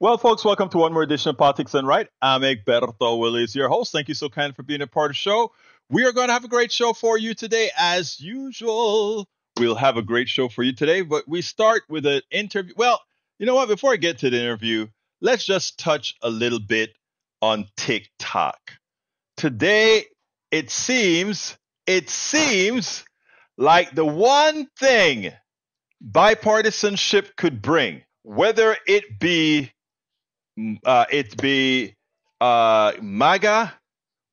Well, folks, welcome to one more edition of Politics and Right. I'm Egberto Willies, your host. Thank you so kind for being a part of the show. We are going to have a great show for you today, as usual. We'll have a great show for you today, but we start with an interview. Well, you know what? Before I get to the interview, let's just touch a little bit on TikTok. Today, it seems like the one thing bipartisanship could bring, whether it be MAGA,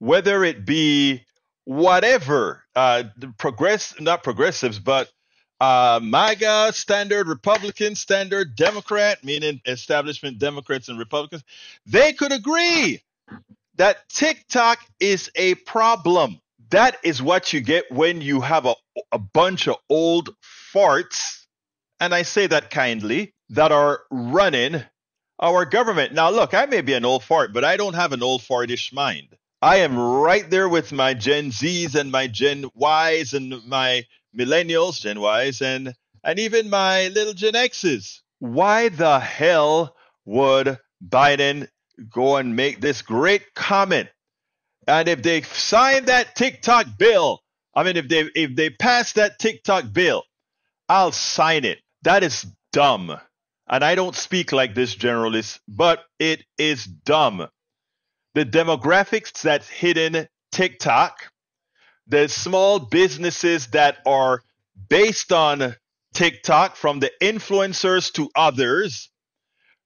whether it be whatever, the not progressives, but MAGA, standard Republican, standard Democrat, meaning establishment Democrats and Republicans, they could agree that TikTok is a problem. That is what you get when you have a bunch of old farts, and I say that kindly, that are running our government. Now, look, I may be an old fart, but I don't have an old fartish mind. I am right there with my Gen Zs and my Gen Ys and my millennials, Gen Ys, and even my little Gen Xs. Why the hell would Biden go and make this great comment? And if they sign that TikTok bill, I mean, if they pass that TikTok bill, I'll sign it. That is dumb. And I don't speak like this generalist, but it is dumb. The demographics that's hidden TikTok, the small businesses that are based on TikTok, from the influencers to others,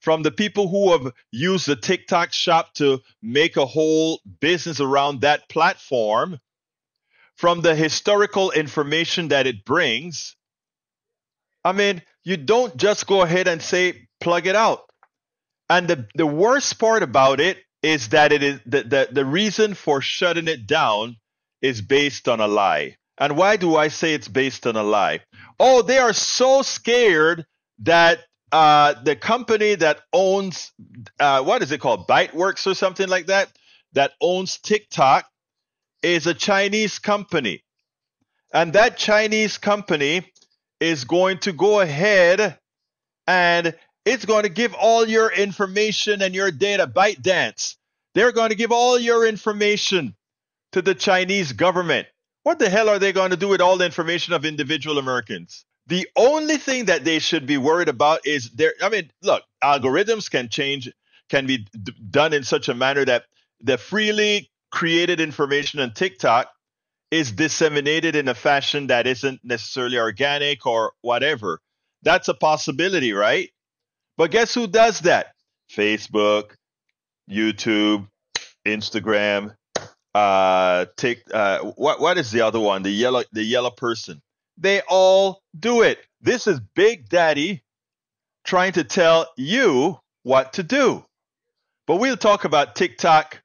from the people who have used the TikTok shop to make a whole business around that platform, from the historical information that it brings. I mean, you don't just go ahead and say, plug it out. And the worst part about it is that it is the reason for shutting it down is based on a lie. And why do I say it's based on a lie? Oh, they are so scared that the company that owns, what is it called, Byteworks or something like that, that owns TikTok is a Chinese company. And that Chinese company is going to go ahead and it's going to give all your information and your data. ByteDance, they're going to give all your information to the Chinese government. What the hell are they going to do with all the information of individual Americans? The only thing that they should be worried about is look, algorithms can change, can be done in such a manner that the freely created information on TikTok is disseminated in a fashion that isn't necessarily organic or whatever. That's a possibility, right? But guess who does that? Facebook, YouTube, Instagram, what is the other one? The yellow person. They all do it. This is Big Daddy trying to tell you what to do. But we'll talk about TikTok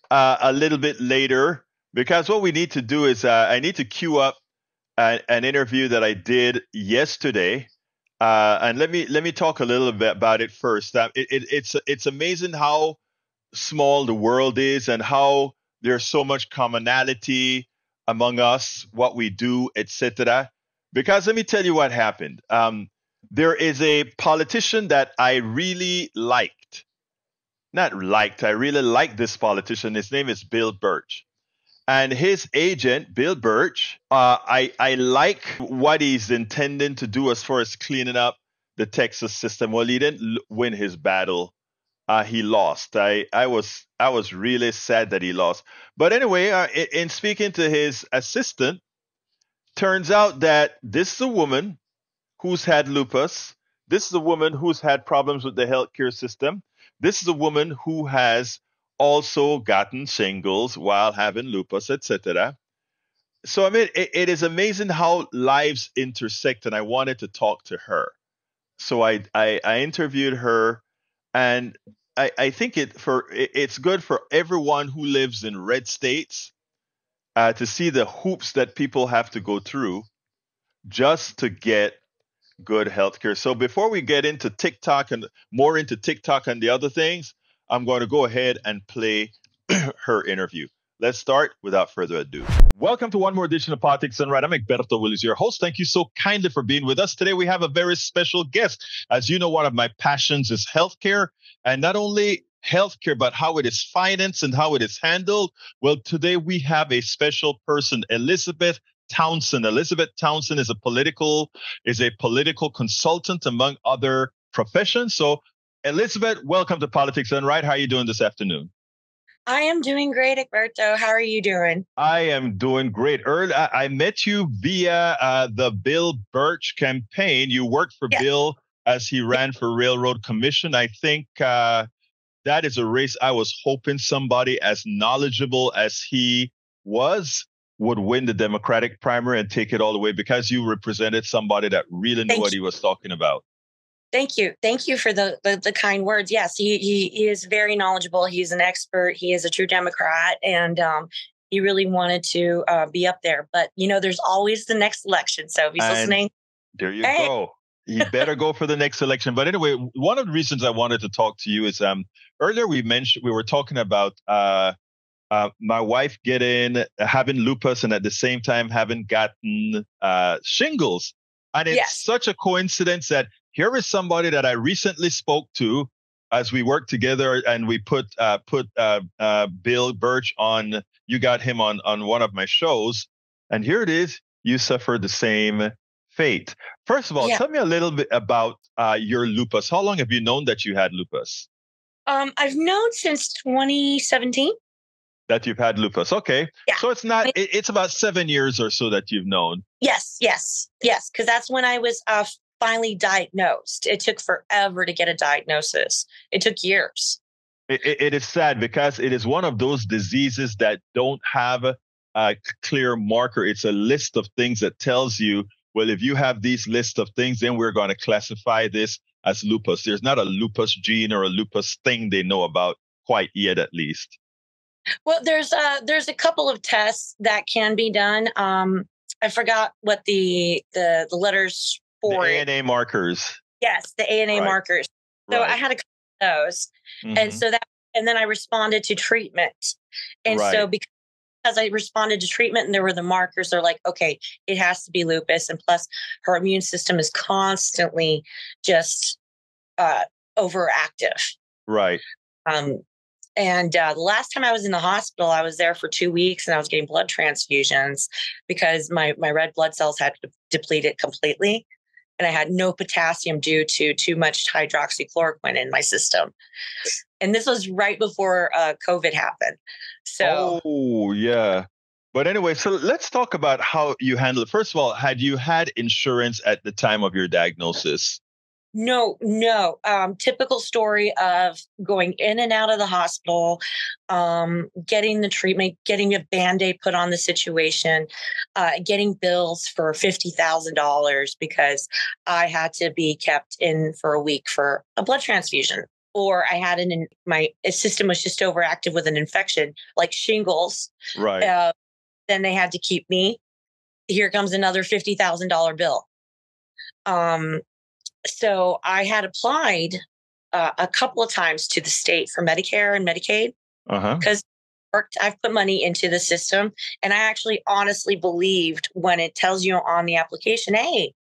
a little bit later, because what we need to do is I need to queue up an interview that I did yesterday. And let me talk a little bit about it first. It's amazing how small the world is and how there's so much commonality among us, what we do, etc. Because let me tell you what happened. There is a politician that I really liked. Not liked, I really like this politician. His name is Bill Birch. And his agent, Bill Birch, I like what he's intending to do as far as cleaning up the Texas system. Well, he didn't win his battle. He lost. I was really sad that he lost. But anyway, in speaking to his assistant, turns out that this is a woman who's had lupus. This is a woman who's had problems with the healthcare system. This is a woman who has also gotten shingles while having lupus, etc. So, I mean, it is amazing how lives intersect, and I wanted to talk to her. So I interviewed her, and I think it's good for everyone who lives in red states to see the hoops that people have to go through just to get good healthcare. So before we get into TikTok and more into TikTok and the other things, I'm going to go ahead and play her interview. let's start without further ado. Welcome to one more edition of Politics Done Right. I'm Egberto, Willies, your host. Thank you so kindly for being with us. Today we have a very special guest. As you know, one of my passions is healthcare, and not only healthcare, but how it is financed and how it is handled. Well, today we have a special person, Elizabeth Townsend. Elizabeth Townsend is a political consultant among other professions. So, Elizabeth, welcome to Politics Done Right. How are you doing this afternoon? I am doing great, Egberto. How are you doing? I am doing great. Earl, I met you via the Bill Birch campaign. You worked for Bill as he ran for Railroad Commission. I think that is a race I was hoping somebody as knowledgeable as he was would win the Democratic primary and take it all the way, because you represented somebody that really knew what he was talking about. Thank you. Thank you for the kind words. Yes, he is very knowledgeable. He's an expert. He is a true Democrat, and he really wanted to be up there. But, there's always the next election. So if he's listening. There you go. He better go for the next election. But anyway, one of the reasons I wanted to talk to you is earlier we were talking about my wife having lupus and at the same time having gotten shingles. And it's such a coincidence that here is somebody that I recently spoke to as we worked together, and we put Bill Birch on. You got him on one of my shows, and here it is. You suffered the same fate. First of all, tell me a little bit about your lupus. How long have you known that you had lupus? I've known since 2017. That you've had lupus. Okay. Yeah. So it's about 7 years or so that you've known. Yes. Because that's when I was finally diagnosed. It took forever to get a diagnosis. It took years. It is sad because it is one of those diseases that don't have a clear marker. It's a list of things that tells you, well, if you have these list of things, then we're going to classify this as lupus. There's not a lupus gene or a lupus thing they know about quite yet, at least. Well, there's a couple of tests that can be done. I forgot what the letters for the ANA markers. Yes, the ANA markers. So I had a couple of those, and then I responded to treatment, and so because I responded to treatment and there were the markers, they're like, okay, it has to be lupus, and plus her immune system is constantly just overactive. Right. And the last time I was in the hospital, I was there for 2 weeks and I was getting blood transfusions because my red blood cells had depleted completely. And I had no potassium due to too much hydroxychloroquine in my system. And this was right before COVID happened. So. Oh, yeah. But anyway, so let's talk about how you handle it. First of all, had you had insurance at the time of your diagnosis? No. Typical story of going in and out of the hospital, getting the treatment, getting a Band-Aid put on the situation, getting bills for $50,000 because I had to be kept in for a week for a blood transfusion. Or I had my system was just overactive with an infection like shingles. Right. Then they had to keep me. Here comes another $50,000 bill. So I had applied a couple of times to the state for Medicare and Medicaid because I've put money into the system. And I actually honestly believed when it tells you on the application, hey,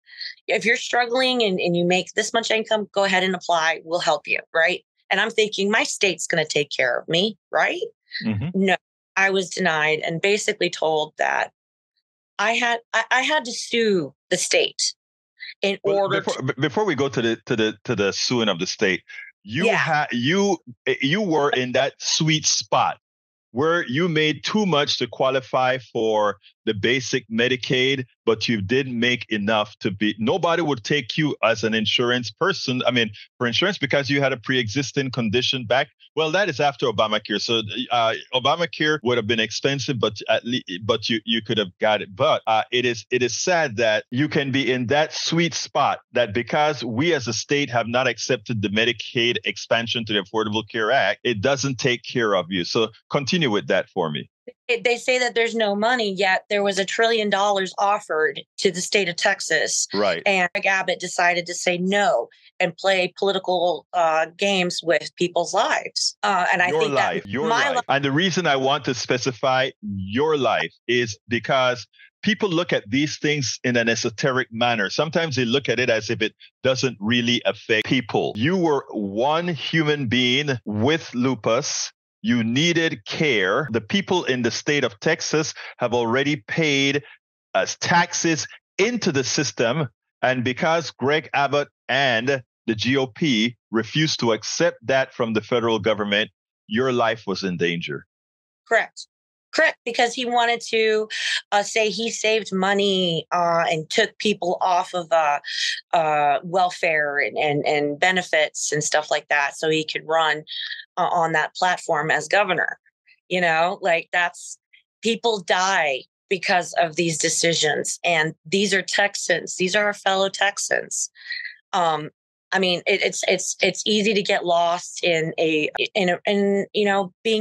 if you're struggling and you make this much income, go ahead and apply. We'll help you. Right. And I'm thinking my state's going to take care of me. Right. Mm-hmm. No, I was denied and basically told that I had to sue the state. In order before we go to the suing of the state, you were in that sweet spot where you made too much to qualify for the basic Medicaid, but you didn't make enough nobody would take you as an insurance person. I mean, for insurance because you had a pre-existing condition back. Well, that is after Obamacare. So Obamacare would have been expensive, but you could have got it. But it is sad that you can be in that sweet spot that because we as a state have not accepted the Medicaid expansion to the Affordable Care Act, it doesn't take care of you. So continue with that for me. They say that there's no money, yet there was $1 trillion offered to the state of Texas. Right. And Greg Abbott decided to say no and play political games with people's lives. And I think life, that your life. And the reason I want to specify your life is because people look at these things in an esoteric manner. Sometimes they look at it as if it doesn't really affect people. You were one human being with lupus. You needed care. The people in the state of Texas have already paid taxes into the system. And because Greg Abbott and the GOP refused to accept that from the federal government, your life was in danger. Correct. Because he wanted to say he saved money and took people off of welfare and benefits and stuff like that so he could run on that platform as governor. That's people die because of these decisions. And these are Texans. These are our fellow Texans. It's easy to get lost in being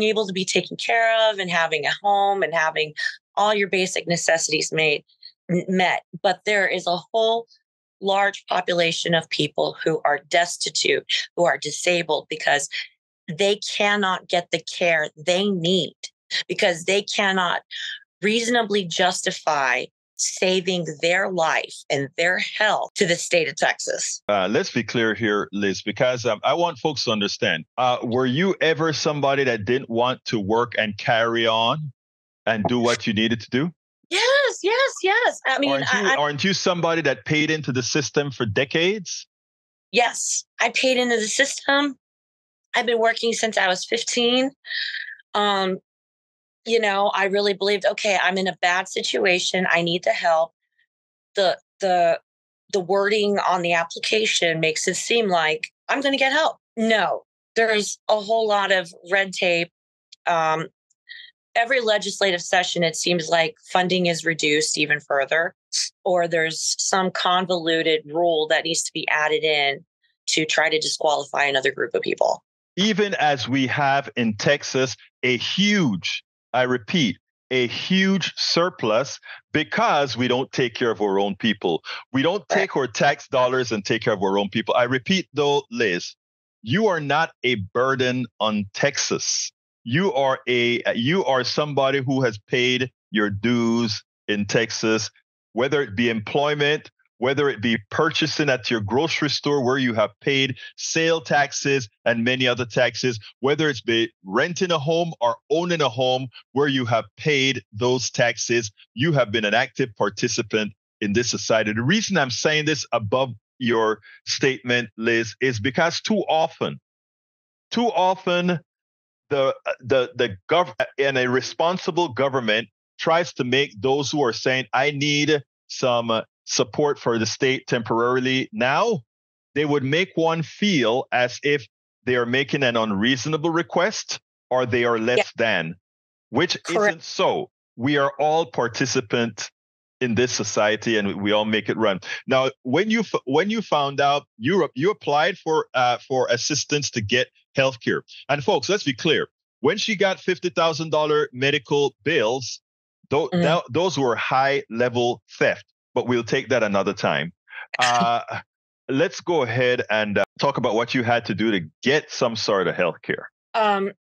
able to be taken care of and having a home and having all your basic necessities met. But there is a whole large population of people who are destitute, who are disabled because they cannot get the care they need, because they cannot reasonably justify saving their life and their health to the state of Texas. Let's be clear here, Liz, because I want folks to understand. Were you ever somebody that didn't want to work and carry on and do what you needed to do? Yes. I mean, aren't you somebody that paid into the system for decades? Yes, I paid into the system. I've been working since I was 15. I really believed, okay, I'm in a bad situation. I need the help. The wording on the application makes it seem like I'm going to get help. No, there's a whole lot of red tape. Every legislative session, it seems like funding is reduced even further, or there's some convoluted rule that needs to be added in to try to disqualify another group of people. Even as we have in Texas a huge surplus because we don't take care of our own people. We don't take our tax dollars and take care of our own people. I repeat though, Liz, you are not a burden on Texas. You are somebody who has paid your dues in Texas, whether it be employment, whether it be purchasing at your grocery store where you have paid sale taxes and many other taxes, whether it's be renting a home or owning a home where you have paid those taxes, you have been an active participant in this society. The reason I'm saying this above your statement, Liz, is because too often, and a responsible government tries to make those who are saying, I need some support for the state temporarily now, they would make one feel as if they are making an unreasonable request or they are less than, which isn't so. We are all participants in this society and we all make it run. Now, when you found out you applied for assistance to get healthcare. And folks, let's be clear. When she got $50,000 medical bills, those were high level theft. But we'll take that another time. Let's go ahead and talk about what you had to do to get some sort of health care.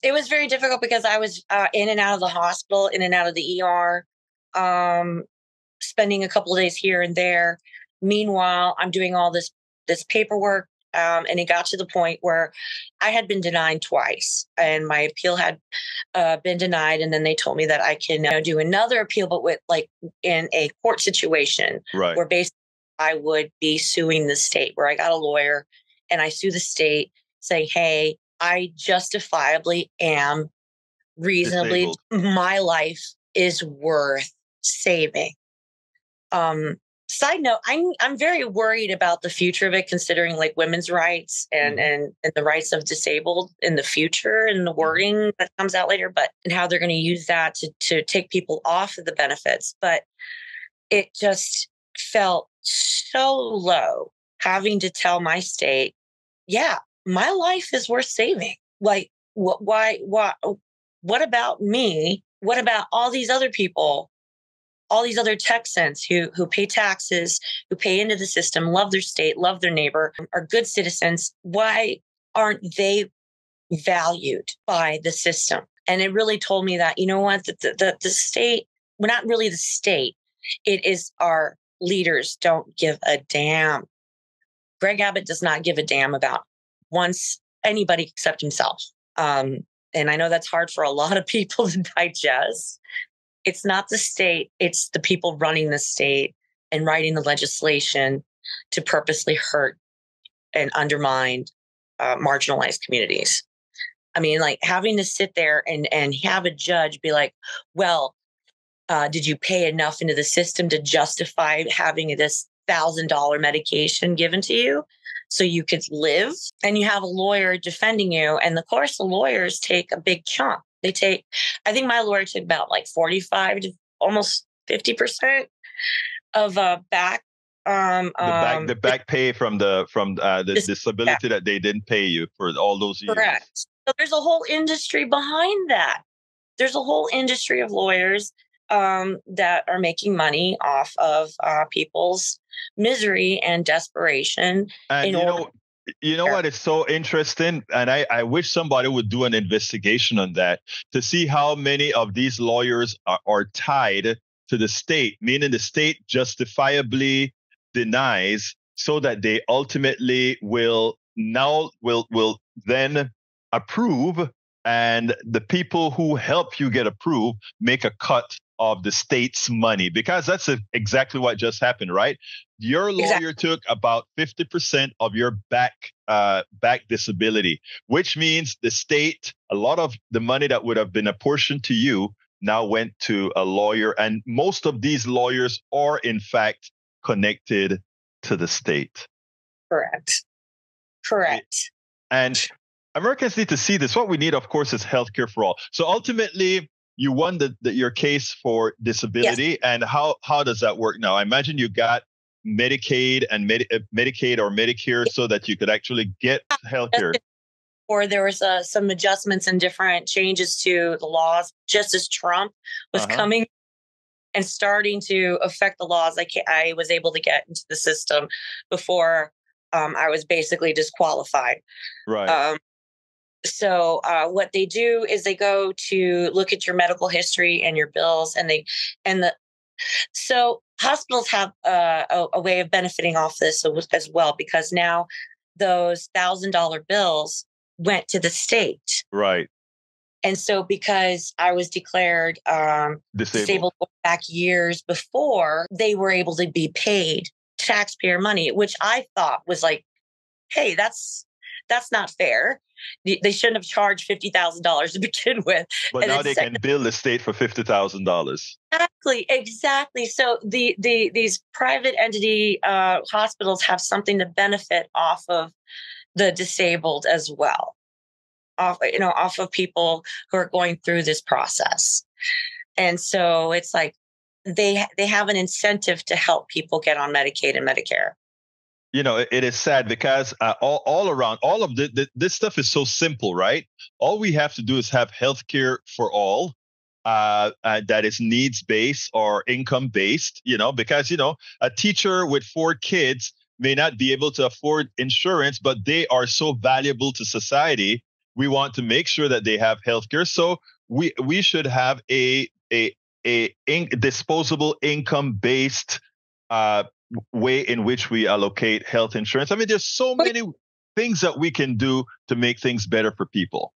It was very difficult because I was in and out of the hospital, in and out of the ER, spending a couple of days here and there. Meanwhile, I'm doing all this paperwork. And it got to the point where I had been denied twice and my appeal had been denied. And then they told me that I can do another appeal, but with in a court situation where basically I would be suing the state, where I got a lawyer and I sue the state saying, hey, I justifiably am reasonably, my life is worth saving. Side note, I'm very worried about the future of it, considering women's rights and the rights of disabled in the future and the wording that comes out later, and how they're going to use that to take people off of the benefits. But it just felt so low having to tell my state, yeah, my life is worth saving. What about me? what about all these other people, all these other Texans who pay taxes, who pay into the system, love their state, love their neighbor, are good citizens? Why aren't they valued by the system? And it really told me that, you know what, the state, well, not really the state, it is our leaders don't give a damn. Greg Abbott does not give a damn about anybody except himself. And I know that's hard for a lot of people to digest. It's not the state, it's the people running the state and writing the legislation to purposely hurt and undermine marginalized communities. I mean, like having to sit there and have a judge be like, well, did you pay enough into the system to justify having this $1,000 medication given to you so you could live? And you have a lawyer defending you. And of course, the lawyers take a big chunk. I think my lawyer took about like 45 to almost 50% of back. The back pay from the disability that they didn't pay you for all those years. Correct. So there's a whole industry behind that. There's a whole industry of lawyers that are making money off of people's misery and desperation. And you know what is so interesting? And I wish somebody would do an investigation on that to see how many of these lawyers are tied to the state, meaning the state justifiably denies so that they ultimately will then approve, and the people who help you get approved make a cut of the state's money, because that's exactly what just happened, right? Your lawyer took about 50% of your back disability, which means the state, a lot of the money that would have been apportioned to you now went to a lawyer. And most of these lawyers are in fact connected to the state. Correct. And Americans need to see this. What we need, of course, is healthcare for all. So ultimately, you won your case for disability. Yes. And how does that work now? I imagine you got Medicaid and Medicaid or Medicare so that you could actually get healthcare. Or there was some adjustments and different changes to the laws just as Trump was coming and starting to affect the laws. I was able to get into the system before I was basically disqualified. Right. So what they do is they go to look at your medical history and your bills, so hospitals have a way of benefiting off this as well, because now those $1,000 bills went to the state. Right. And so because I was declared disabled back years before, they were able to be paid taxpayer money, which I thought was like, hey, that's not fair. They shouldn't have charged $50,000 to begin with. But and now they can bill the state for $50,000. Exactly. So these private entity hospitals have something to benefit off of the disabled as well, off of people who are going through this process. And so it's like they have an incentive to help people get on Medicaid and Medicare. It is sad because all around, all of this stuff is so simple, right? All we have to do is have healthcare for all that is needs-based or income-based, because, a teacher with 4 kids may not be able to afford insurance, but they are so valuable to society. We want to make sure that they have healthcare. So we should have a disposable income-based way in which we allocate health insurance. I mean, there's so many things that we can do to make things better for people.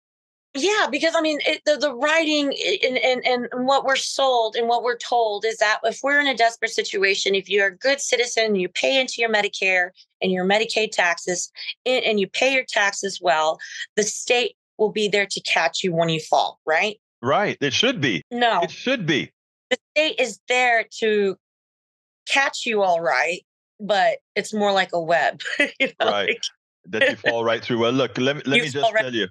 Yeah, because I mean, the writing and what we're sold and what we're told is that if we're in a desperate situation, if you're a good citizen, you pay into your Medicare and your Medicaid taxes, and you pay your taxes well, the state will be there to catch you when you fall, right? Right. It should be. No. It should be. The state is there to catch you all right, but it's more like a web. Right. That you fall right through. Well, look, let me just tell you.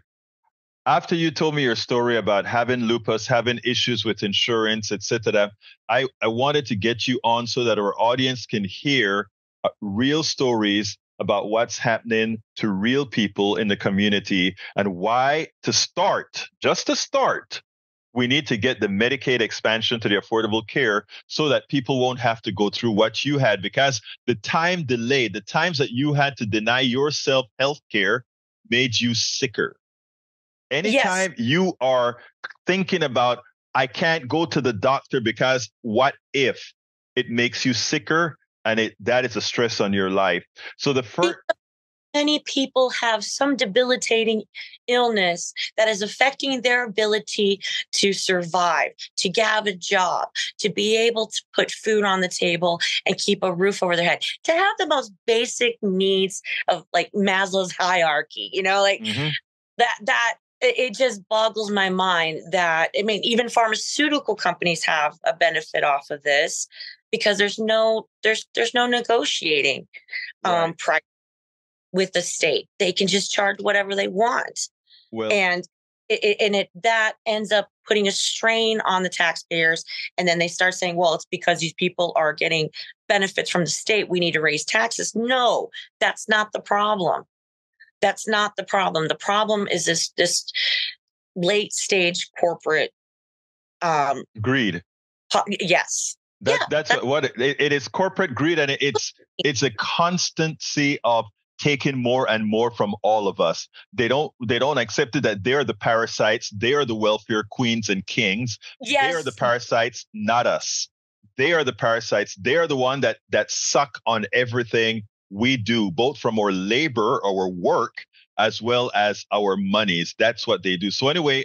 After you told me your story about having lupus, having issues with insurance, etc., I wanted to get you on so that our audience can hear real stories about what's happening to real people in the community and why, just to start, We need to get the Medicaid expansion to the affordable care so that people won't have to go through what you had, because the time delay, the times that you had to deny yourself health care made you sicker. Anytime you are thinking about, I can't go to the doctor because what if, it makes you sicker, and that is a stress on your life. So the first, many people have some debilitating illness that is affecting their ability to survive, to have a job, to be able to put food on the table and keep a roof over their head, to have the most basic needs of like Maslow's hierarchy, that it just boggles my mind that, I mean, even pharmaceutical companies have a benefit off of this because there's no negotiating price with the state. They can just charge whatever they want. Well, and that ends up putting a strain on the taxpayers. And then they start saying, well, it's because these people are getting benefits from the state, we need to raise taxes. No, that's not the problem. That's not the problem. The problem is this late stage corporate greed. Yes. That's what it is. Corporate greed, and it's a constancy of taking more and more from all of us. They don't accept it that they're the parasites. They are the welfare queens and kings. Yes. They are the parasites, not us. They are the parasites. They are the one that suck on everything we do, both from our labor, our work, as well as our monies. That's what they do. So anyway,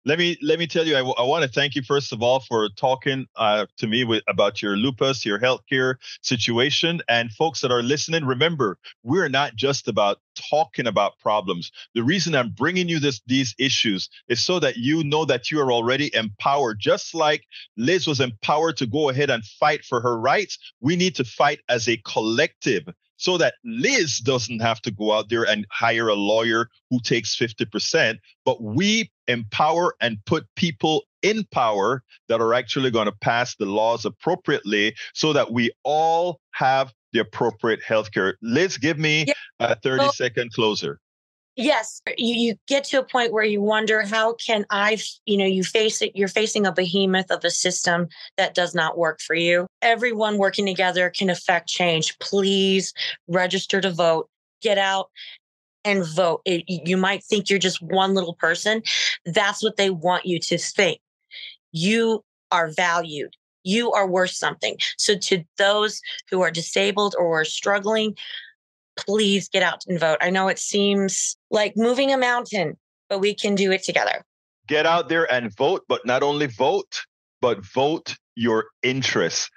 let me tell you, I want to thank you, first of all, for talking to me about your lupus, your healthcare situation. And folks that are listening, remember, we're not just about talking about problems. The reason I'm bringing you these issues is so that you know that you are already empowered. Just like Liz was empowered to go ahead and fight for her rights, we need to fight as a collective, so that Liz doesn't have to go out there and hire a lawyer who takes 50%, but we empower and put people in power that are actually going to pass the laws appropriately so that we all have the appropriate health care. Liz, give me a 30-second closer. Yes, you get to a point where you wonder, how can you're facing a behemoth of a system that does not work for you. Everyone working together can affect change. Please register to vote, get out and vote. You might think you're just one little person. That's what they want you to think. You are valued. You are worth something. So to those who are disabled or are struggling, please get out and vote. I know it seems like moving a mountain, but we can do it together. Get out there and vote, but not only vote, but vote your interests.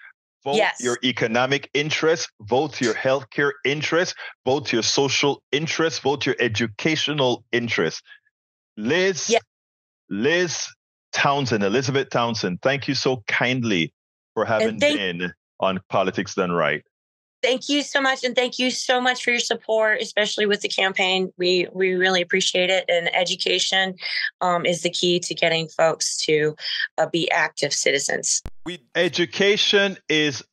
Vote your economic interests, vote your healthcare interests, vote your social interests, vote your educational interests. Elizabeth Townsend, thank you so kindly for having been on Politics Done Right. Thank you so much. And thank you so much for your support, especially with the campaign. We really appreciate it. And education is the key to getting folks to be active citizens. Education is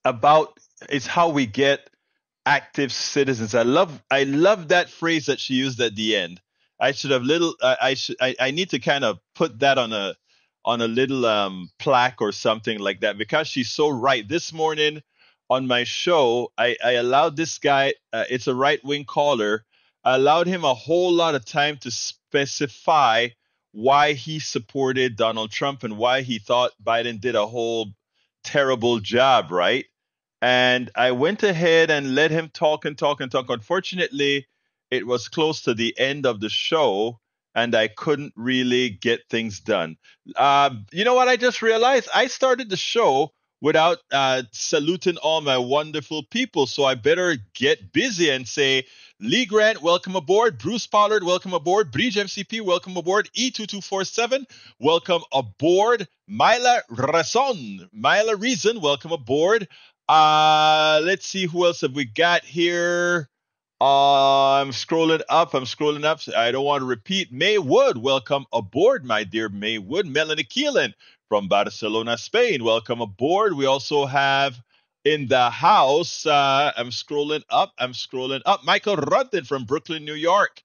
how we get active citizens. I love that phrase that she used at the end. I should have I need to kind of put that on a little plaque or something like that, because she's so right. This morning on my show, I allowed this guy, it's a right-wing caller, I allowed him a whole lot of time to specify why he supported Donald Trump and why he thought Biden did a whole terrible job, right? And I went ahead and let him talk and talk and talk. Unfortunately, it was close to the end of the show, and I couldn't really get things done. You know what? I just realized I started the show without saluting all my wonderful people. So I better get busy and say, Lee Grant, welcome aboard. Bruce Pollard, welcome aboard. Bridge MCP, welcome aboard. E2247, welcome aboard. Myla Reason, welcome aboard. Let's see, who else have we got here? I'm scrolling up. I don't want to repeat. May Wood, welcome aboard, my dear May Wood. Melanie Keelan from Barcelona, Spain, welcome aboard. We also have in the house, I'm scrolling up. Michael Rutten from Brooklyn, New York.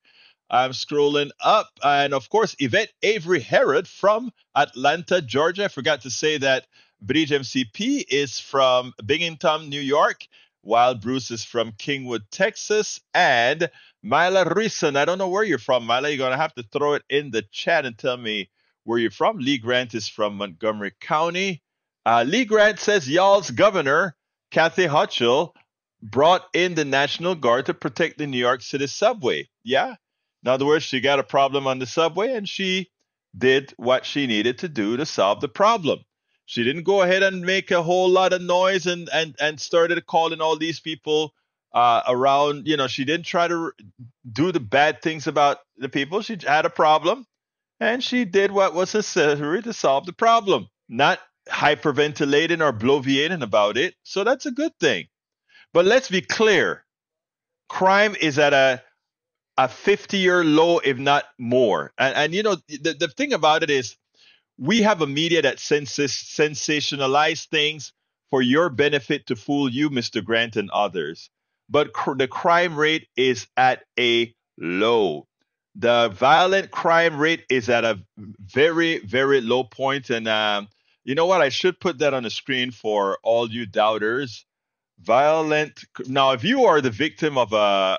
I'm scrolling up. And of course, Yvette Avery Herod from Atlanta, Georgia. I forgot to say that Bridge MCP is from Binghamton, New York, while Bruce is from Kingwood, Texas. And Mila Rison, I don't know where you're from, Mila. You're going to have to throw it in the chat and tell me where you're from. Lee Grant is from Montgomery County. Lee Grant says y'all's governor, Kathy Hochul, brought in the National Guard to protect the New York City subway. Yeah. In other words, she got a problem on the subway and she did what she needed to do to solve the problem. She didn't go ahead and make a whole lot of noise and started calling all these people around. You know, she didn't try to do the bad things about the people. She had a problem and she did what was necessary to solve the problem, not hyperventilating or bloviating about it. So that's a good thing. But let's be clear. Crime is at a 50-year low, if not more. And you know, the thing about it is we have a media that sensationalize things for your benefit to fool you, Mr. Grant, and others. But the crime rate is at a low. The violent crime rate is at a very, very low point. And you know what? I should put that on the screen for all you doubters. Violent. Now, if you are the victim of a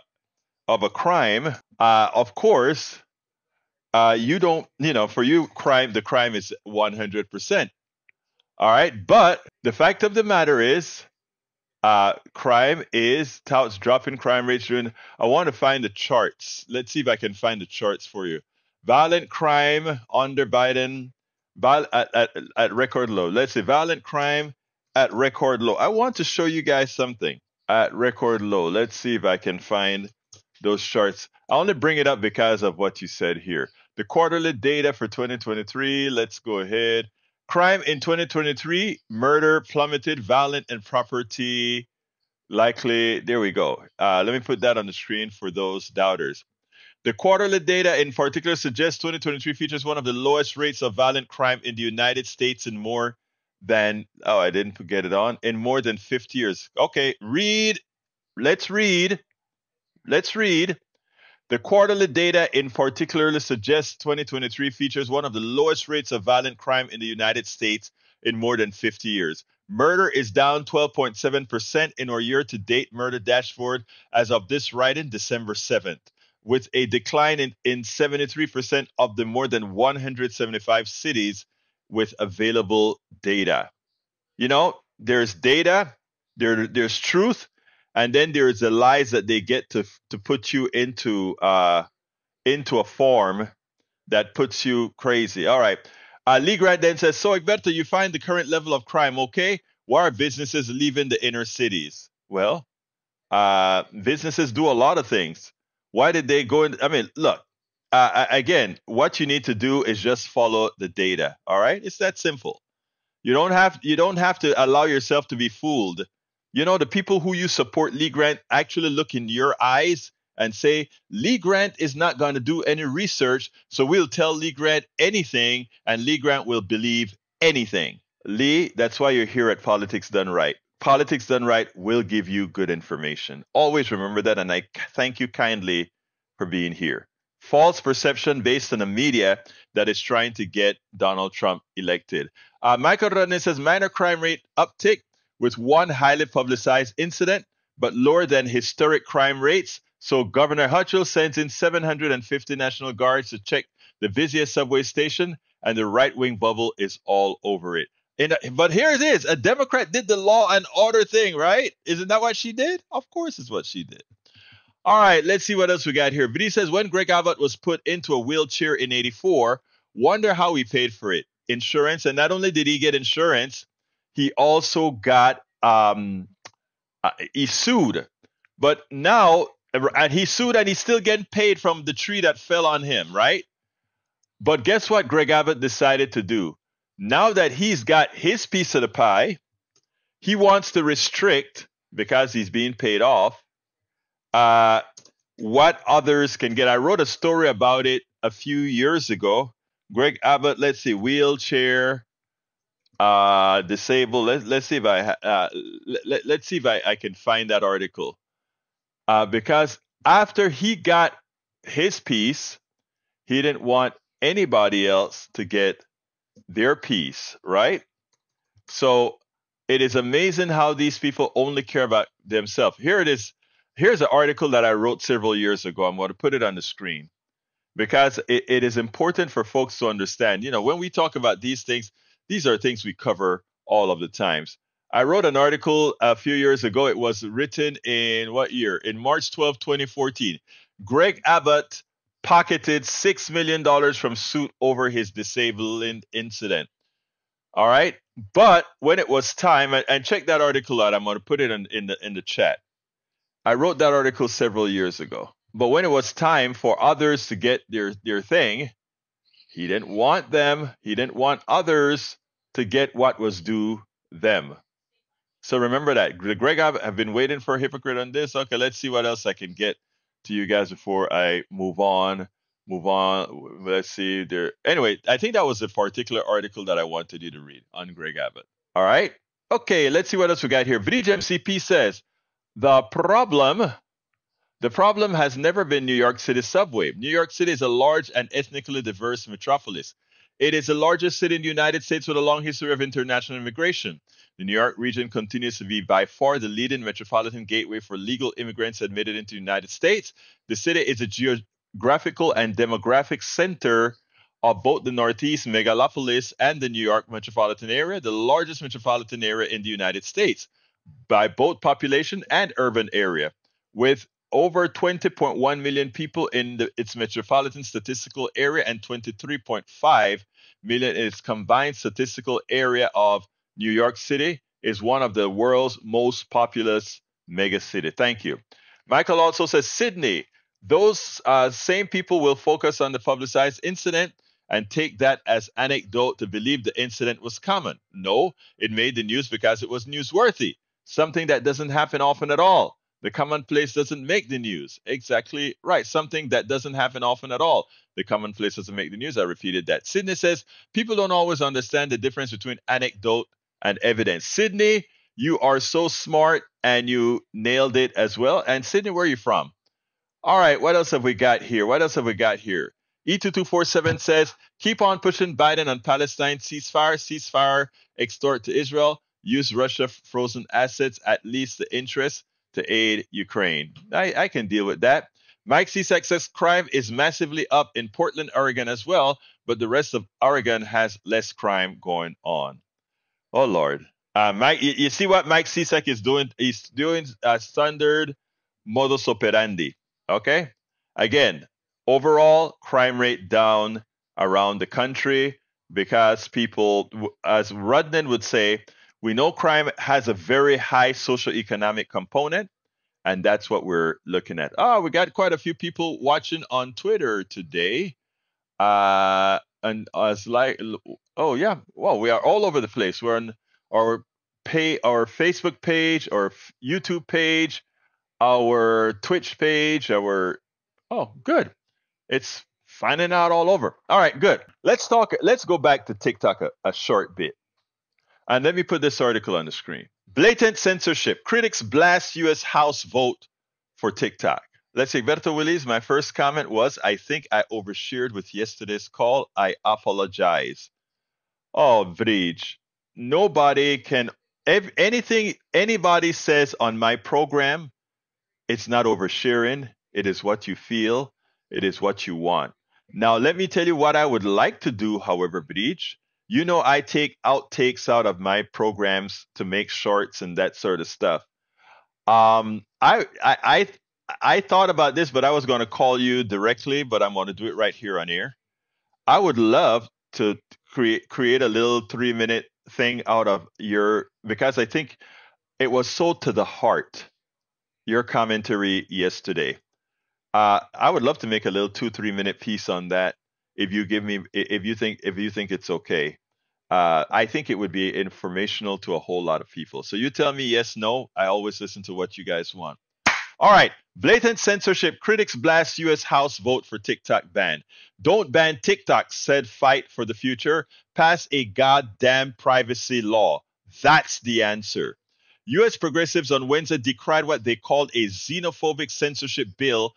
crime, of course, you don't, you know, for you, the crime is 100%. All right. But the fact of the matter is, crime is touts dropping crime rates during. I want to find the charts. Let's see if I can find the charts for you. Violent crime under Biden at record low. Let's see. Violent crime at record low. I want to show you guys something at record low. Let's see if I can find those charts. I only bring it up because of what you said here. The quarterly data for 2023. Let's go ahead. Crime in 2023, murder plummeted, violent and property likely. There we go. Let me put that on the screen for those doubters. The quarterly data in particular suggests 2023 features one of the lowest rates of violent crime in the United States in more than, oh, I didn't get it on, in more than 50 years. Okay, read. Let's read. Let's read. The quarterly data in particular suggests 2023 features one of the lowest rates of violent crime in the United States in more than 50 years. Murder is down 12.7% in our year-to-date murder dashboard as of this writing, December 7th, with a decline in 73% of the more than 175 cities with available data. You know, there's data, there's truth, and then there's the lies that they get to put you into a form that puts you crazy. All right. Lee Grant then says, so Egberto, you find the current level of crime okay? Why are businesses leaving the inner cities? Well, businesses do a lot of things. Why did they go in? I mean, look, again, what you need to do is just follow the data. All right. It's that simple. You don't have to allow yourself to be fooled. You know, the people who you support Lee Grant actually look in your eyes and say, Lee Grant is not going to do any research, so we'll tell Lee Grant anything, and Lee Grant will believe anything. Lee, that's why you're here at Politics Done Right. Politics Done Right will give you good information. Always remember that, and I thank you kindly for being here. False perception based on the media that is trying to get Donald Trump elected. Michael Rodney says, minor crime rate uptick with one highly publicized incident, but lower than historic crime rates. So Governor Hochul sends in 750 National Guards to check the busiest subway station, and the right-wing bubble is all over it. But here it is. A Democrat did the law and order thing, right? Isn't that what she did? Of course it's what she did. All right, let's see what else we got here. Vidi says, when Greg Abbott was put into a wheelchair in 84, wonder how he paid for it. Insurance. And not only did he get insurance, he also got, he sued. But now, and he sued and he's still getting paid from the tree that fell on him, right? But guess what Greg Abbott decided to do? Now that he's got his piece of the pie, he wants to restrict, because he's being paid off, what others can get. I wrote a story about it a few years ago. Greg Abbott, let's see, wheelchair, disabled. Let's see if I can find that article. Because after he got his piece. He didn't want anybody else to get their piece, right? So it is amazing how these people only care about themselves. Here it is. Here's an article that I wrote several years ago. I'm going to put it on the screen because it is important for folks to understand. You know, when we talk about these things, these are things we cover all of the times. I wrote an article a few years ago. It was written in what year? In March 12, 2014. Greg Abbott pocketed $6 million from suit over his disabling incident. All right. But when it was time, and check that article out, I'm going to put it in the chat. I wrote that article several years ago. But when it was time for others to get their thing, he didn't want them. He didn't want others to get what was due them. So remember that. Greg, I've been waiting for a hypocrite on this. Okay, let's see what else I can get to you guys before I move on. Let's see there. Anyway, I think that was a particular article that I wanted you to read on Greg Abbott. All right. Okay, let's see what else we got here. Bridge MCP says the problem has never been New York City subway. New York City is a large and ethnically diverse metropolis. It is the largest city in the United States with a long history of international immigration. The New York region continues to be by far the leading metropolitan gateway for legal immigrants admitted into the United States. The city is a geographical and demographic center of both the Northeast megalopolis and the New York metropolitan area, the largest metropolitan area in the United States by both population and urban area, with over 20.1 million people in its metropolitan statistical area and 23.5 million in its combined statistical area of New York City, is one of the world's most populous megacity. Thank you. Michael also says Sydney. Those same people will focus on the publicized incident and take that as anecdote to believe the incident was common. No, it made the news because it was newsworthy, something that doesn't happen often at all. The commonplace doesn't make the news. Exactly right. Something that doesn't happen often at all. The commonplace doesn't make the news. I repeated that. Sydney says people don't always understand the difference between anecdote and evidence. Sydney, you are so smart and you nailed it as well. And Sydney, where are you from? All right, what else have we got here? E2247 says, keep on pushing Biden on Palestine ceasefire, extort to Israel, use Russia frozen assets, at least the interest to aid Ukraine. I can deal with that. Mike Cisak says crime is massively up in Portland, Oregon as well, but the rest of Oregon has less crime going on. Oh, Lord. Mike, you see what Mike Cisak is doing? He's doing a standard modus operandi. Okay? Again, overall crime rate down around the country because people, as Rudnan would say, we know crime has a very high socioeconomic component, and that's what we're looking at. Oh, we got quite a few people watching on Twitter today. And as like, oh yeah, well, we are all over the place. We're on our Facebook page, our YouTube page, our Twitch page, oh, good. It's finding out all over. All right, good. Let's go back to TikTok a short bit. And let me put this article on the screen. Blatant censorship. Critics blast U.S. House vote for TikTok. Let's see, Egberto, Willies, my first comment was, I think I overshared with yesterday's call. I apologize. Oh, Bridge. Nobody can, anything anybody says on my program, it's not oversharing. It is what you feel. It is what you want. Now, let me tell you what I would like to do, however, Bridge. You know, I take outtakes out of my programs to make shorts and that sort of stuff. I thought about this, but I was going to call you directly, but I'm going to do it right here on air. I would love to create a little 3-minute thing out of because I think it was so to the heart, your commentary yesterday. I would love to make a little 2-3 minute piece on that. If you think it's okay. I think it would be informational to a whole lot of people. So you tell me yes, no. I always listen to what you guys want. All right. Blatant censorship. Critics blast U.S. House vote for TikTok ban. Don't ban TikTok, said Fight for the Future. Pass a goddamn privacy law. That's the answer. U.S. progressives on Wednesday decried what they called a xenophobic censorship bill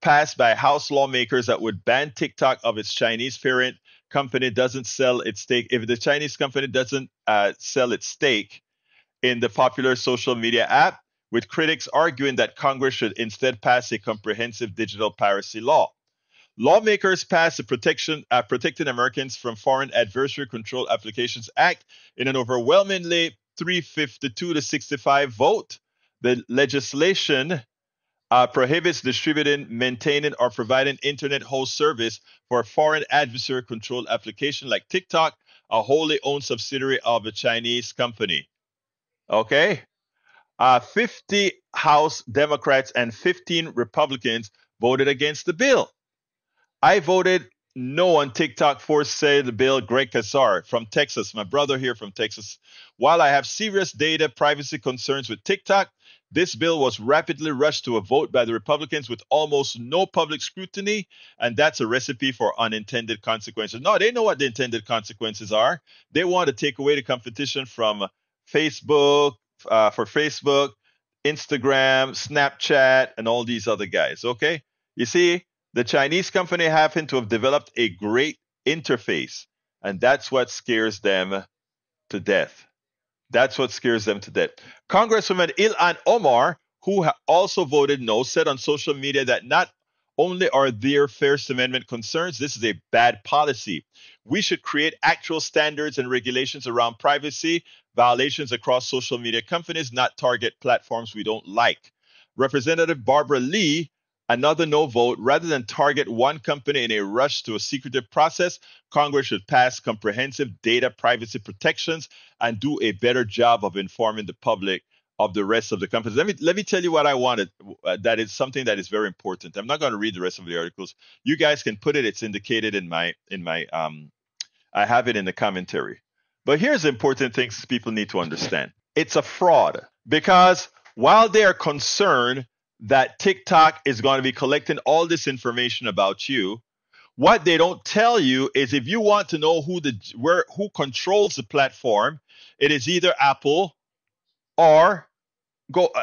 passed by House lawmakers that would ban TikTok of its Chinese parent company doesn't sell its stake. If the Chinese company doesn't sell its stake in the popular social media app, with critics arguing that Congress should instead pass a comprehensive digital piracy law. Lawmakers passed the Protecting Americans from Foreign Adversary Control Applications Act in an overwhelmingly 352 to 65 vote. The legislation prohibits distributing, maintaining, or providing internet host service for a foreign adversary control application like TikTok, a wholly owned subsidiary of a Chinese company. Okay? 50 House Democrats and 15 Republicans voted against the bill. I voted no on TikTok for say the bill. Greg Casar from Texas, my brother here from Texas. While I have serious data privacy concerns with TikTok, this bill was rapidly rushed to a vote by the Republicans with almost no public scrutiny, and that's a recipe for unintended consequences. No, they know what the intended consequences are. They want to take away the competition from Facebook, for Facebook, Instagram, Snapchat, and all these other guys, okay? You see, the Chinese company happened to have developed a great interface, and that's what scares them to death. That's what scares them to death. Congresswoman Ilhan Omar, who also voted no, said on social media that not only are there First Amendment concerns, this is a bad policy. We should create actual standards and regulations around privacy violations across social media companies, not target platforms we don't like. Representative Barbara Lee, another no vote. Rather than target one company in a rush to a secretive process, Congress should pass comprehensive data privacy protections and do a better job of informing the public of the rest of the companies. Let me tell you what I wanted. That is something that is very important. I'm not going to read the rest of the articles. You guys can put it. It's indicated in my I have it in the commentary. But here's important things people need to understand. It's a fraud because while they are concerned that TikTok is going to be collecting all this information about you, what they don't tell you is if you want to know who controls the platform, it is either Apple or Google.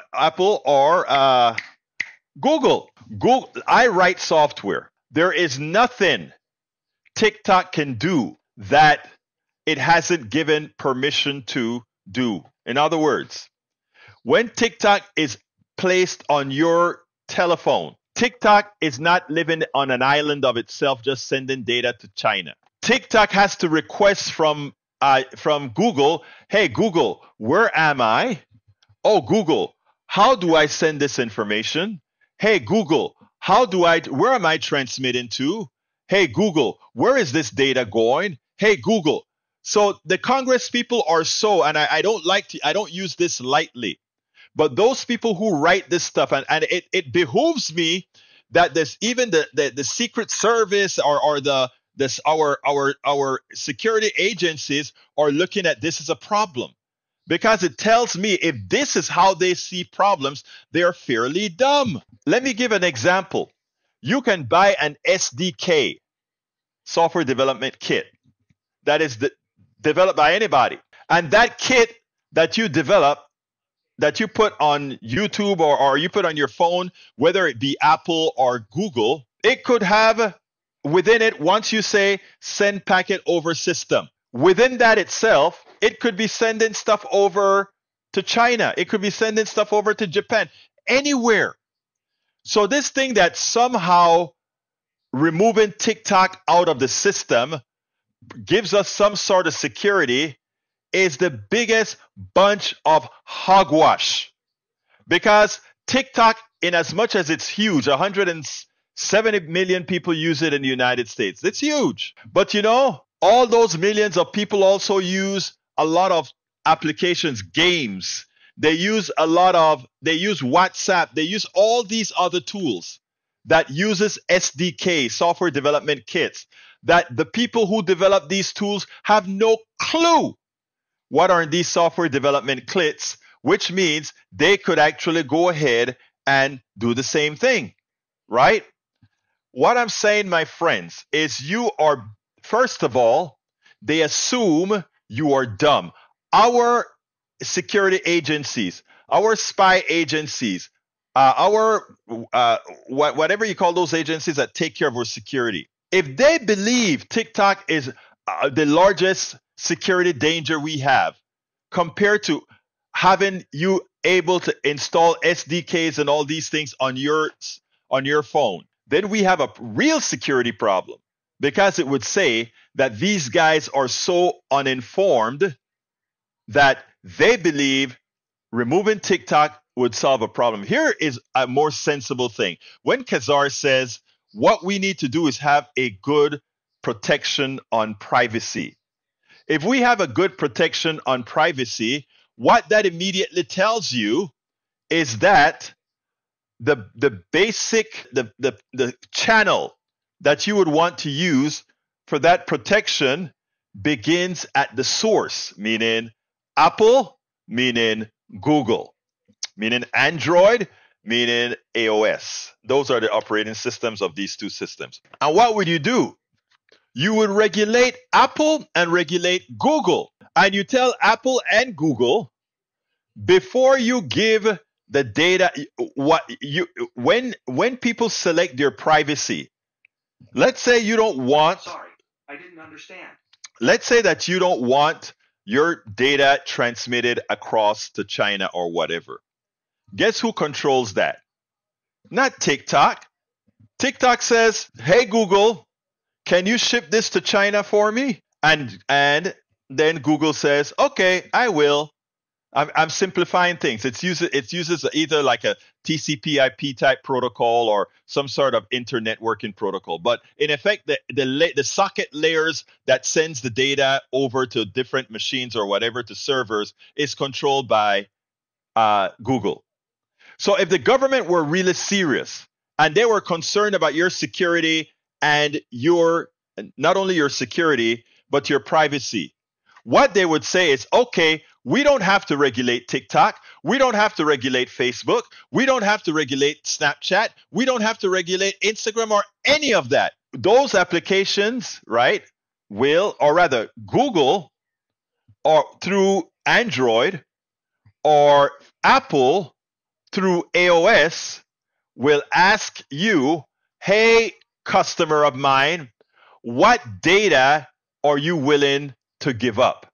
I write software. There is nothing TikTok can do that it hasn't given permission to do. In other words, when TikTok is placed on your telephone, TikTok is not living on an island of itself just sending data to China. TikTok has to request from Google, hey Google, where am I? Oh Google, how do I send this information? Hey Google, where am I transmitting to? Hey Google, where is this data going? Hey Google. So the Congress people are and I don't use this lightly, but those people who write this stuff, and it behooves me that there's even the Secret Service or our security agencies are looking at this as a problem, because it tells me if this is how they see problems, they are fairly dumb. Let me give an example. You can buy an SDK, software development kit, that is developed by anybody. And that kit that you develop, that you put on YouTube or you put on your phone, whether it be Apple or Google, it could have within it, once you say send packet over system, within that itself, it could be sending stuff over to China. It could be sending stuff over to Japan, anywhere. So this thing that somehow removing TikTok out of the system gives us some sort of security is the biggest bunch of hogwash. Because TikTok, in as much as it's huge, 170 million people use it in the United States. It's huge. But you know, all those millions of people also use a lot of applications, games. They use WhatsApp. They use all these other tools that uses SDK, software development kits, that the people who develop these tools have no clue what are in these software development kits, which means they could actually go ahead and do the same thing, right? What I'm saying, my friends, is first of all, they assume you are dumb. Our security agencies, our spy agencies whatever you call those agencies that take care of our security, if they believe TikTok is the largest security danger we have, compared to having you able to install SDKs and all these things on your phone, then we have a real security problem, because it would say that these guys are so uninformed that they believe removing TikTok would solve a problem. Here is a more sensible thing. When Kazar says what we need to do is have a good protection on privacy. If we have a good protection on privacy, what that immediately tells you is that the basic the channel that you would want to use for that protection begins at the source, meaning Apple, meaning Google, meaning Android, meaning iOS. Those are the operating systems of these two systems. And what would you do? You would regulate Apple and regulate Google. And you tell Apple and Google, before you give the data, when people select their privacy, let's say you don't want. Sorry, I didn't understand. Let's say that you don't want your data transmitted across to China or whatever. Guess who controls that? Not TikTok. TikTok says, "Hey Google, can you ship this to China for me?" And then Google says, "Okay, I will." I'm simplifying things. It uses either like a TCP/IP type protocol or some sort of internetworking protocol. But in effect, the socket layers that sends the data over to different machines or whatever to servers is controlled by Google. So if the government were really serious and they were concerned about your security and not only your security but your privacy, what they would say is, okay, we don't have to regulate TikTok. We don't have to regulate Facebook. We don't have to regulate Snapchat. We don't have to regulate Instagram or any of that. Those applications, right, or rather Google, or through Android, or Apple through iOS, will ask you, "Hey, customer of mine, what data are you willing to give up?"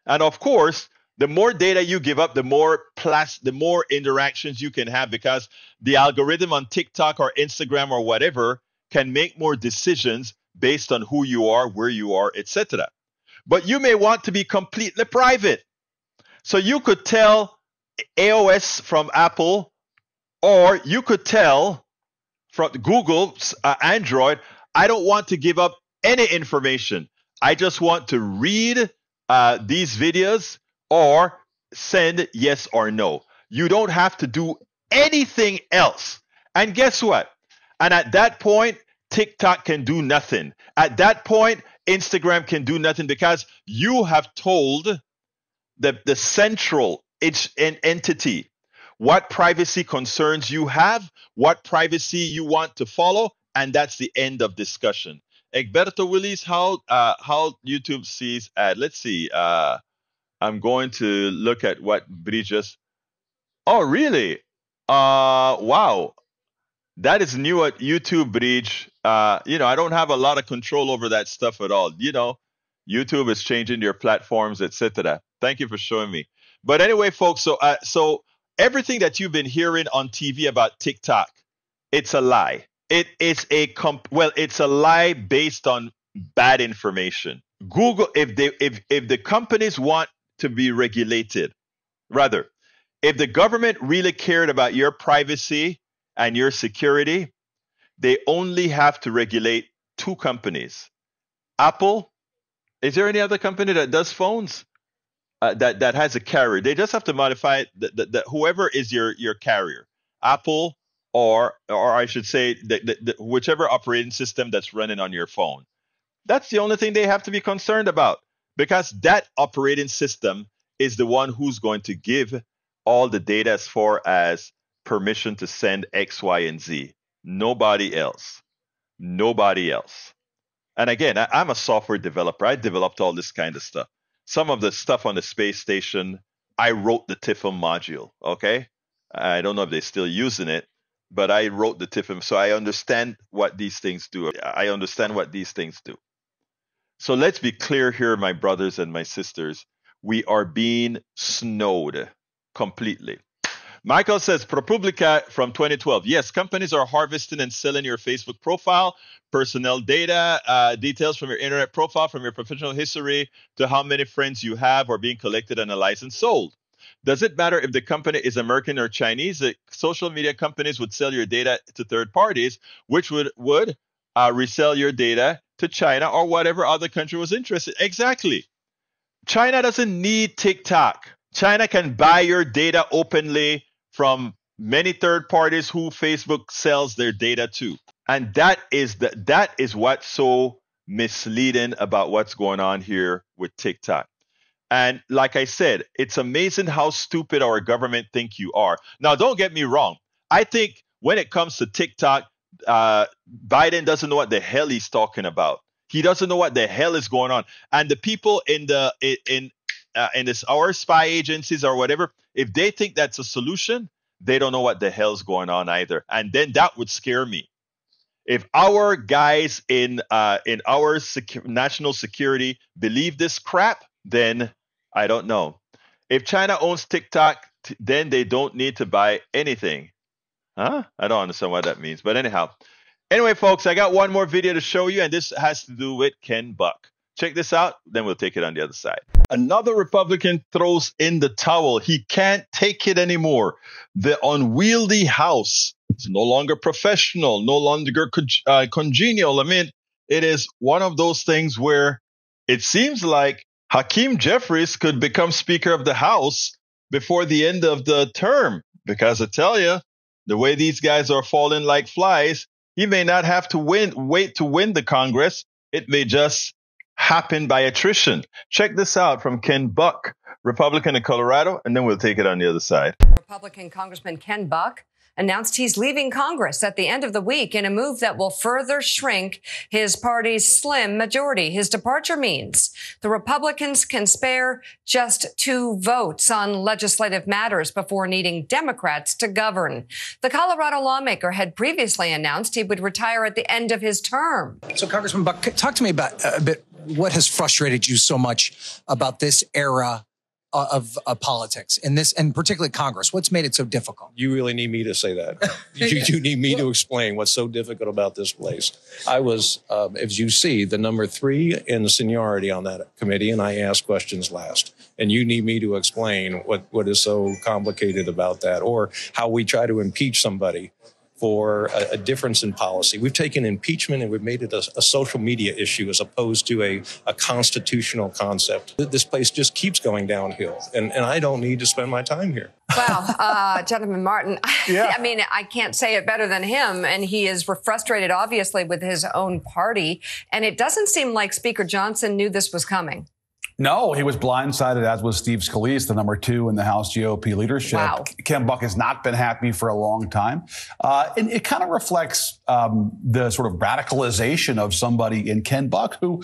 And of course, the more data you give up, the more interactions you can have, because the algorithm on TikTok or Instagram or whatever can make more decisions based on who you are, where you are, etc. But you may want to be completely private. So you could tell iOS from Apple, or you could tell from Google's Android, "I don't want to give up any information. I just want to read these videos or send yes or no." You don't have to do anything else. And guess what? And at that point, TikTok can do nothing. At that point, Instagram can do nothing, because you have told the central entity what privacy concerns you have, what privacy you want to follow, and that's the end of discussion. Egberto, Willies, how YouTube sees ad. Let's see. I'm going to look at what Bridges. Oh, really? Wow. That is new at YouTube, Bridge. I don't have a lot of control over that stuff at all. YouTube is changing their platforms, etc. Thank you for showing me. But anyway, folks, so everything that you've been hearing on TV about TikTok, it's a lie. It's a lie based on bad information. Google, if the companies want to be regulated, rather, if the government really cared about your privacy and your security, they only have to regulate two companies. Apple. Is there any other company that does phones that has a carrier? They just have to modify it. Whoever is your carrier, Apple, or I should say, whichever operating system that's running on your phone. That's the only thing they have to be concerned about, because that operating system is the one who's going to give all the data as far as permission to send X, Y, and Z. Nobody else. Nobody else. And again, I'm a software developer. I developed all this kind of stuff. Some of the stuff on the space station, I wrote the TIFM module, okay? I don't know if they're still using it, but I wrote the tip, so I understand what these things do. I understand what these things do. So let's be clear here, my brothers and my sisters. We are being snowed completely. Michael says, ProPublica from 2012. Yes, companies are harvesting and selling your Facebook profile, personal data, details from your internet profile, from your professional history to how many friends you have are being collected and analyzed and sold. Does it matter if the company is American or Chinese? The social media companies would sell your data to third parties, which would resell your data to China or whatever other country was interested. Exactly. China doesn't need TikTok. China can buy your data openly from many third parties who Facebook sells their data to. And that is what's so misleading about what's going on here with TikTok. And like I said, it's amazing how stupid our government think you are. Now, don't get me wrong. I think when it comes to TikTok, Biden doesn't know what the hell he's talking about. He doesn't know what the hell is going on. And the people in our spy agencies or whatever, if they think that's a solution, they don't know what the hell's going on either. And then that would scare me. If our guys in our national security believe this crap, then I don't know. If China owns TikTok, then they don't need to buy anything. Huh? I don't understand what that means. But anyhow. Anyway, folks, I got one more video to show you, and this has to do with Ken Buck. Check this out, then we'll take it on the other side. Another Republican throws in the towel. He can't take it anymore. The unwieldy House is no longer professional, no longer congenial. I mean, it is one of those things where it seems like Hakeem Jeffries could become Speaker of the House before the end of the term. Because I tell you, the way these guys are falling like flies, he may not have to wait to win the Congress. It may just happen by attrition. Check this out from Ken Buck, Republican in Colorado, and then we'll take it on the other side. Republican Congressman Ken Buck announced he's leaving Congress at the end of the week in a move that will further shrink his party's slim majority. His departure means the Republicans can spare just 2 votes on legislative matters before needing Democrats to govern. The Colorado lawmaker had previously announced he would retire at the end of his term. So, Congressman Buck, talk to me about a bit what has frustrated you so much about this era of politics and particularly Congress. What's made it so difficult? You really need me to say that. You need me to explain what's so difficult about this place. I was, as you see, the number 3 in the seniority on that committee, and I asked questions last. And you need me to explain what is so complicated about that, or how we try to impeach somebody for a difference in policy. We've taken impeachment and we've made it a social media issue as opposed to a constitutional concept. This place just keeps going downhill, and I don't need to spend my time here. Wow, Gentleman Martin, yeah. I mean, I can't say it better than him, and he is frustrated, obviously, with his own party, and it doesn't seem like Speaker Johnson knew this was coming. No, he was blindsided, as was Steve Scalise, the number 2 in the House GOP leadership. Wow. Ken Buck has not been happy for a long time. And it kind of reflects the sort of radicalization of somebody in Ken Buck who,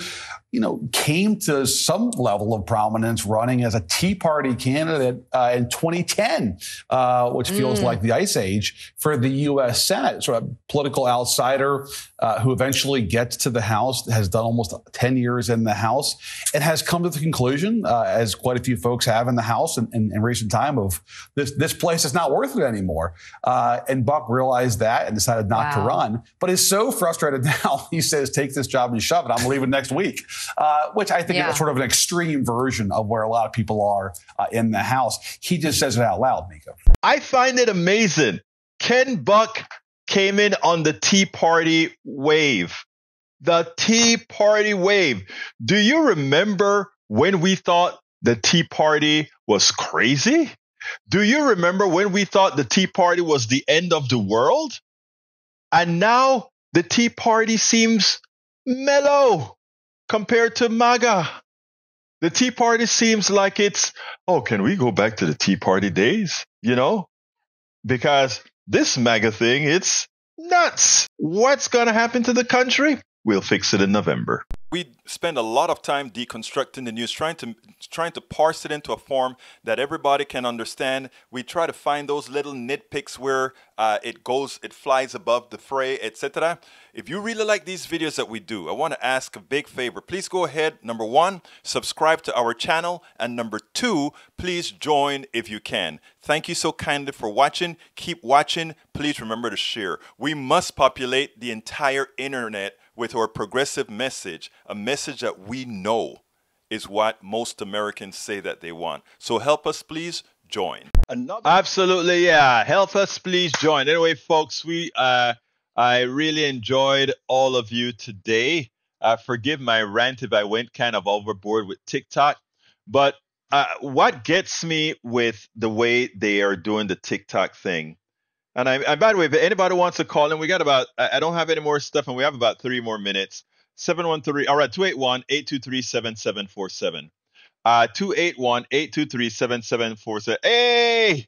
came to some level of prominence running as a Tea Party candidate in 2010, which feels like the Ice Age for the U.S. Senate. Sort of political outsider who eventually gets to the House, has done almost 10 years in the House, and has come to the conclusion, as quite a few folks have in the House in recent time, of this place is not worth it anymore. And Buck realized that and decided not to run, but is so frustrated now, he says, take this job and shove it. I'm leaving next week. Which I think is sort of an extreme version of where a lot of people are in the House. He just says it out loud, Miko. I find it amazing. Ken Buck came in on the Tea Party wave. The Tea Party wave. Do you remember when we thought the Tea Party was crazy? Do you remember when we thought the Tea Party was the end of the world? And now the Tea Party seems mellow compared to MAGA. The Tea Party seems like it's, can we go back to the Tea Party days? Because this MAGA thing, it's nuts. What's going to happen to the country? We'll fix it in November. we spend a lot of time deconstructing the news, trying to parse it into a form that everybody can understand. We try to find those little nitpicks where it flies above the fray, etc. If you really like these videos that we do, I want to ask a big favor. Please go ahead, number 1, subscribe to our channel, and number 2, please join if you can. Thank you so kindly for watching. Keep watching. Please remember to share. We must populate the entire internet with our progressive message, a message that we know is what most Americans say that they want. So help us, please join. Absolutely, yeah. Help us, please join. Anyway, folks, I really enjoyed all of you today. Forgive my rant if I went kind of overboard with TikTok, but what gets me with the way they are doing the TikTok thing. And by the way, if anybody wants to call in, we got about, I don't have any more stuff, and we have about 3 more minutes. 713, all right, 281-823-7747. 281-823-7747. Hey,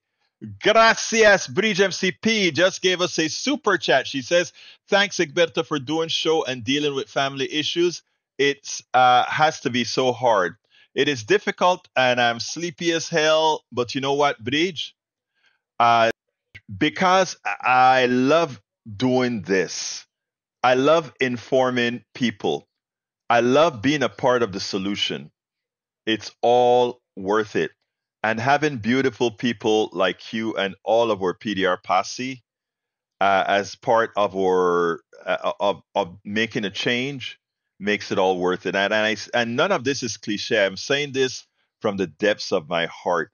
gracias, Bridge MCP just gave us a super chat. She says, thanks, Egberto, for doing show and dealing with family issues. It has to be so hard. It is difficult, and I'm sleepy as hell, but you know what, Bridge? Because I love doing this. I love informing people. I love being a part of the solution. It's all worth it. And having beautiful people like you and all of our PDR posse as part of our of making a change makes it all worth it. And none of this is cliche. I'm saying this from the depths of my heart.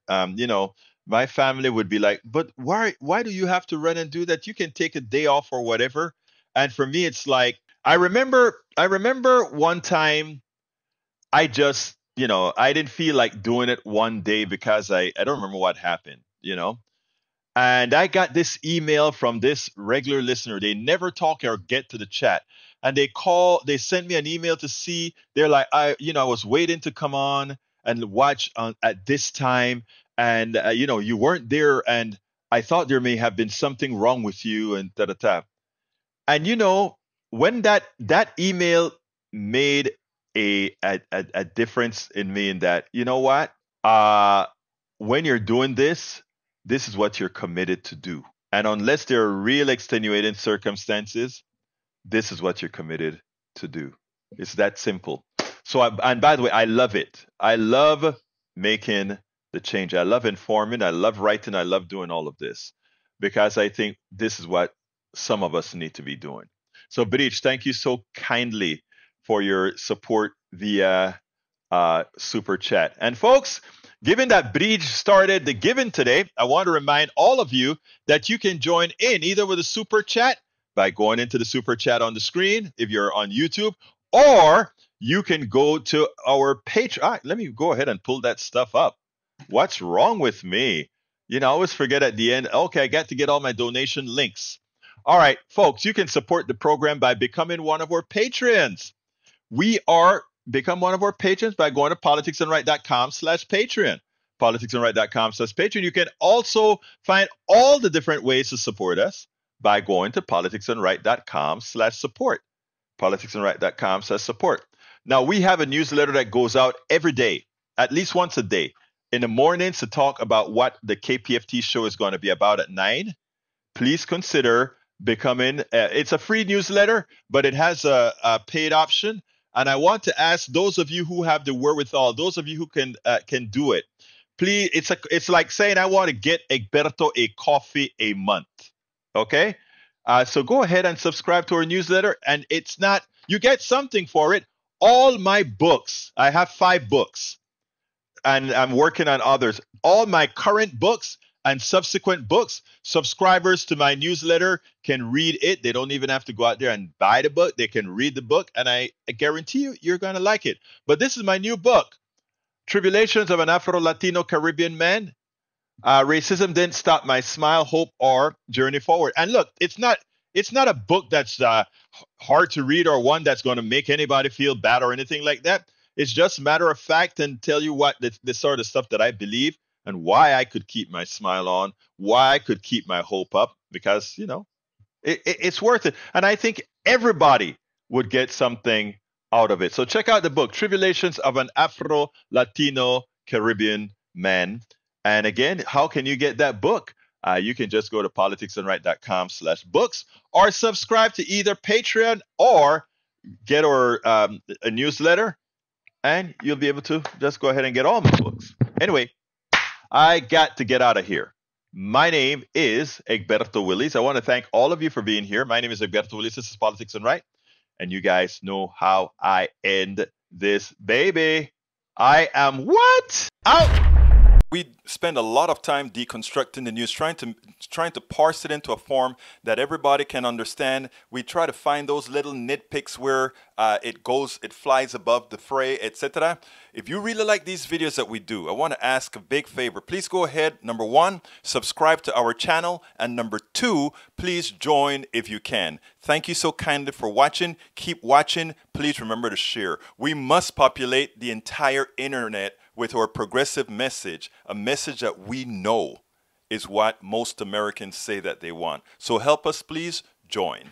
My family would be like, but why do you have to run and do that? You can take a day off or whatever. And for me, it's like, I remember one time I just, I didn't feel like doing it one day because I don't remember what happened, And I got this email from this regular listener. They never talk or get to the chat. And they sent me an email to see, they're like, I was waiting to come on and watch at this time. And, you weren't there, and I thought there may have been something wrong with you, and da-da-da. And, when that email made a difference in me, in that, you know what? When you're doing this is what you're committed to do. And unless there are real extenuating circumstances, this is what you're committed to do. It's that simple. So, and by the way, I love it. I love making the change. I love informing. I love writing. I love doing all of this because I think this is what some of us need to be doing. So, Bridge, thank you so kindly for your support via Super Chat. And folks, given that Bridge started the giving today, I want to remind all of you that you can join in either with a Super Chat by going into the Super Chat on the screen if you're on YouTube, or you can go to our Patreon. Let me go ahead and pull that stuff up. What's wrong with me? I always forget at the end. Okay, I got to get all my donation links. All right, folks, you can support the program by becoming one of our patrons. Become one of our patrons by going to politicsandright.com/Patreon. Politicsandright.com/Patreon. You can also find all the different ways to support us by going to politicsandright.com/support. Politicsandright.com/support. Now, we have a newsletter that goes out every day, at least once a day, in the mornings to talk about what the KPFT show is going to be about at 9. Please consider becoming, it's a free newsletter, but it has a paid option. And I want to ask those of you who have the wherewithal, those of you who can do it, please, it's like saying I want to get Egberto a coffee a month. Okay? So go ahead and subscribe to our newsletter, and it's not, you get something for it. All my books, I have 5 books, and I'm working on others. All my current books and subsequent books, subscribers to my newsletter can read it. They don't even have to go out there and buy the book. They can read the book, and I guarantee you, you're going to like it. But this is my new book, Tribulations of an Afro-Latino Caribbean Man. Racism Didn't Stop My Smile, Hope, or Journey Forward. And look, it's not a book that's hard to read or one that's going to make anybody feel bad or anything like that. It's just matter of fact and tell you what the sort of stuff that I believe and why I could keep my smile on, why I could keep my hope up, because, it's worth it. And I think everybody would get something out of it. So check out the book, Tribulations of an Afro-Latino Caribbean Man. And again, how can you get that book? You can just go to politicsandright.com/books or subscribe to either Patreon or get our a newsletter, and you'll be able to just go ahead and get all my books. Anyway, I got to get out of here. My name is Egberto Willies. I want to thank all of you for being here. My name is Egberto Willies. This is Politics and Right. And you guys know how I end this baby. I am what? Out! We spend a lot of time deconstructing the news, trying to parse it into a form that everybody can understand. We try to find those little nitpicks where it flies above the fray, etc. If you really like these videos that we do, I want to ask a big favor. Please go ahead, number one, subscribe to our channel, and number two, please join if you can. Thank you so kindly for watching. Keep watching. Please remember to share. We must populate the entire internet with our progressive message, a message that we know is what most Americans say that they want. So help us, please join.